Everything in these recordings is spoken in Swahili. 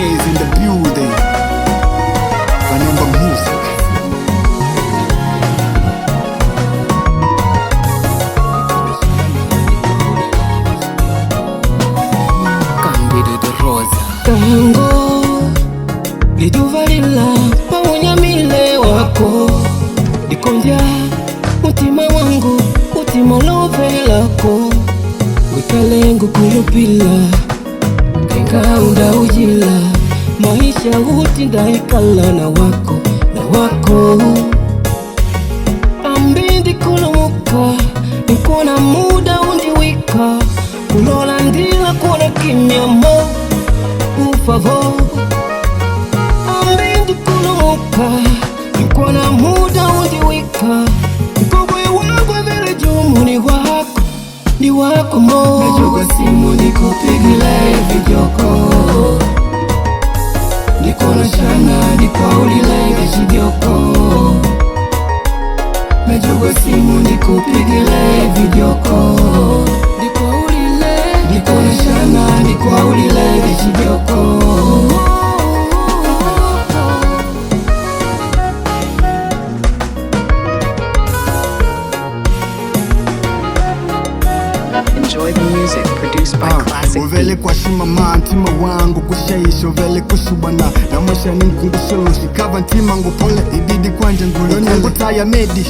In the building, Vanamba Music. Candide de Rosa Tango liduvalila paunyamile wako dikondya mutima wangu utima love lako wikalengo kulupila kengaunda ujila maisha utinda ikala na wako ambindi kulumuka nikona muda undiwika kulola ndila kuna kimya mo ufavo ambindi kulumuka nikona muda undiwika nikogwe wako vile jumu ni wako mo najuga simu nikupigile vidyoko nikona shana nikwaulile geshidyoko najuga simu nikupigile vidyoko nikona shana nikwaulile geshidyoko. Enjoy the music produced by Classic Ovele kwa shima ntima wangu kushaisha ovele kushubana na mwesha ni mkungusho shikava ntima ngupole ibidi kwanje ngulone ngutaya medi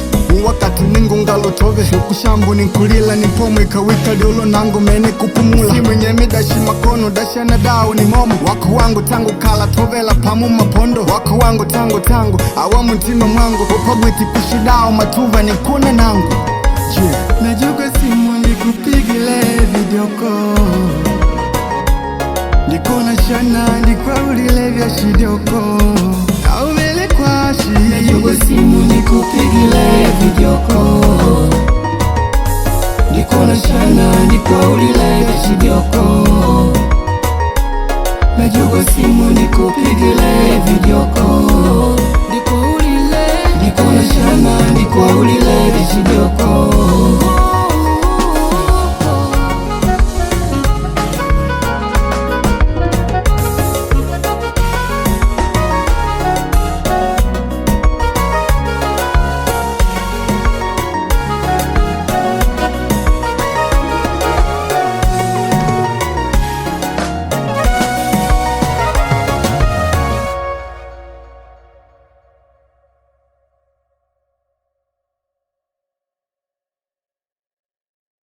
wakati ningu ngalotove kushambu ninkulila nipomwe kawika liolo nangu mene kupumula si mwenye midashi makono dasha na dao ni momo wako wangu tangu kala tovela pamu mapondo wako wangu tangu awamu ntima mwangu upagwiti kushidao matuva nikune nangu najuga simu nikupigile vidyoko nikona shana nikwaulile vya shidyoko auvele kwa shi najuga simu nikupigile vidyoko nikona shana nikwaulile vya shidyoko najuga simu nikupigile